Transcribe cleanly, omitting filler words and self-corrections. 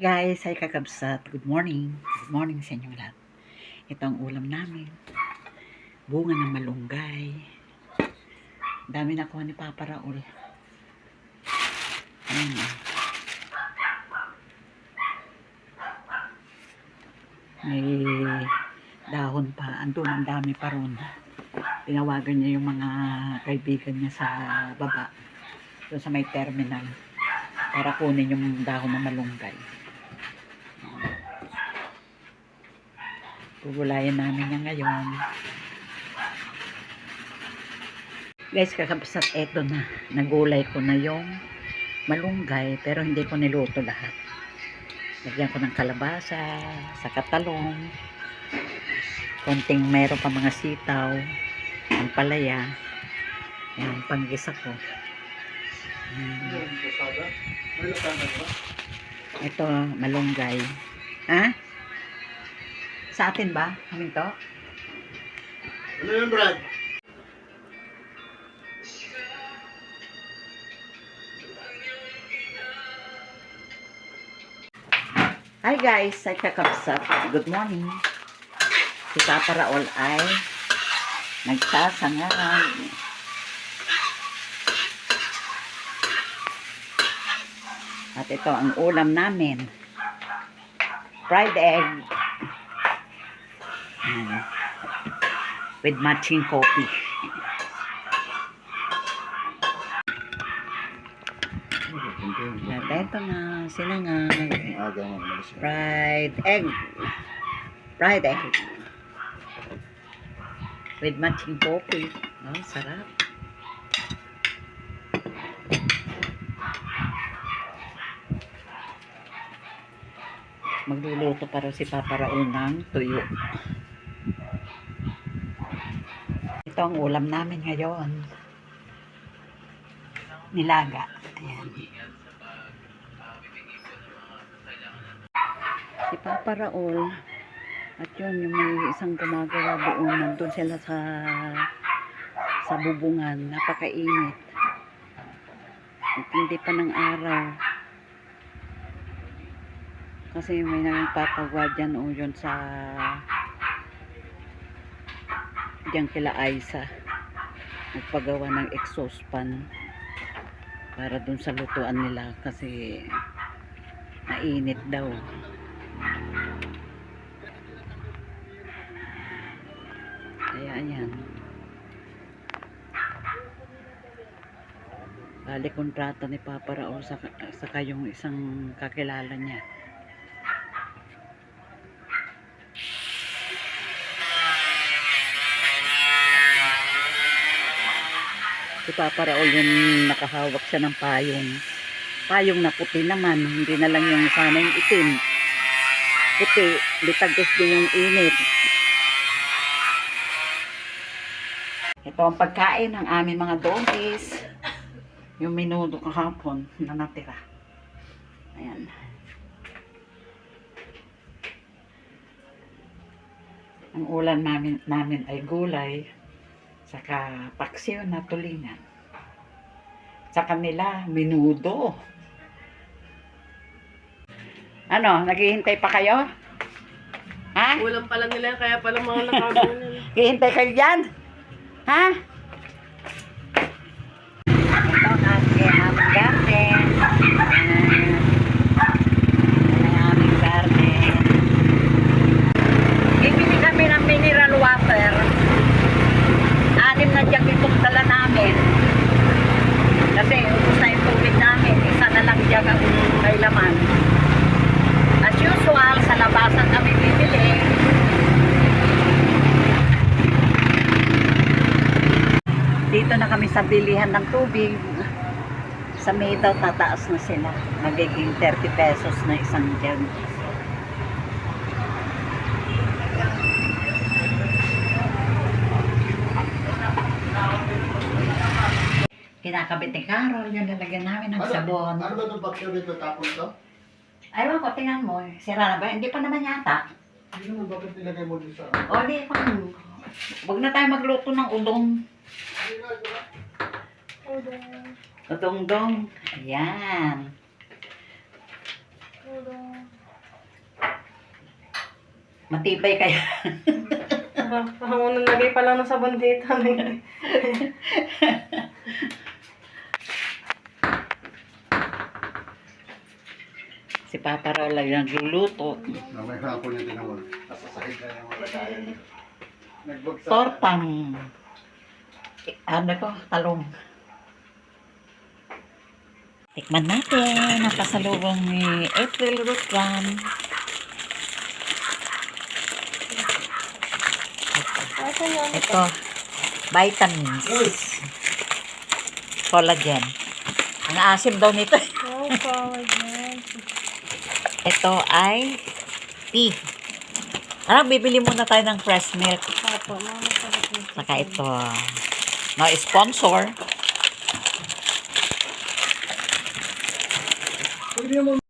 Guys, ay kakabsat. Good morning. Good morning sa inyo lahat. Ito ang ulam namin. Bunga ng malunggay. Dami na kuha ni Papa Raul. Ayan. May dahon pa. Andun, ang dami pa ron. Tinawagan niya yung mga kaibigan niya sa baba. Doon sa may terminal. Para kunin yung dahon ng malunggay. Gugulayan namin niya ngayon. Guys, kakabsat, eto na. Nagulay ko na yung malunggay, pero hindi ko niluto lahat. Lagyan ko ng kalabasa, saka talong, konting meron pa mga sitaw, ang palaya. Yan, panggisa ko. Ito, malunggay. Ha? Sa atin ba? Amin to? Ano yun, Brad? Hi guys, ay kakabsat. Good morning. Si Papa Raul ay nagsasangag. At ito ang ulam namin. Fried egg. Ayan. With matching coffee. At ito na, sinangag. Fried egg. Fried egg. With matching coffee. Oh, sarap. Magluluto para si Papa Raul ng tuyo. Ito ang ulam namin ngayon. Nilaga. Ayan. Si Papa Raul at yun yung may isang gumagawa doon. Nandun sila sa bubungan. Napakainit. At hindi pa ng araw. Kasi may nagpapagawa dyan o yun sa dyan kila Aiza. Nagpagawa ng exhaust fan para dun sa lutuan nila kasi mainit daw. Kaya ayan. Bali kontrata ni Papa Raul sa kayong isang kakilala niya. Si Papa Raul yung nakahawak siya ng payong. Payong na puti naman, hindi na lang yung sana yung itim. Puti, litagos din yung init. Ito ang pagkain ng aming mga donkeys. Yung minudo kahapon na natira. Ayan. Ang ulan namin ay gulay. Saka paksiw na tulingan. Sa kanila, minudo. Ano, naghihintay pa kayo? Ha? Ulam pala nila, kaya pala mga nakagawa nila. Naghihintay kayo dyan? Ha? Ito ang aming garden. Ang aming garden. Bibili kami ng mineral water. 6 na dyan itong dala namin. Kasi ubos na yung tubig namin. Isa na lang dyan ang may laman. As usual, sa labasan kami bibili. Dito na kami sa bilihan ng tubig. Sa May daw tataas na sila. Magiging 30 pesos na isang jug. Kinakabit ni Carol, yung lalagyan namin ng sabon. Ano ba itong bakyo dito tapon to? Ayaw ko, tingnan mo. Sira na ba? Hindi pa naman yata. Hindi naman bakit nilagay mo dito sa... O, di pa. Huwag na tayo magluto ng udong. Udong-dong. Ayan. Matibay kaya. Unang lagay pa lang ng sabon dito. Si Papa raw lang nagluluto. Na may hapon yung tinawag. Sasahid na yung mga kain. Nagbagsak. Tortang. Ano ko? Talong. Tikman natin ang pasalubong ni April Rutran. Ito, vitamins. Collagen. Ang asim daw nito. Ito ay tea. Ano, bibili muna tayo ng fresh milk. Saka ito. No sponsor. Pwede mo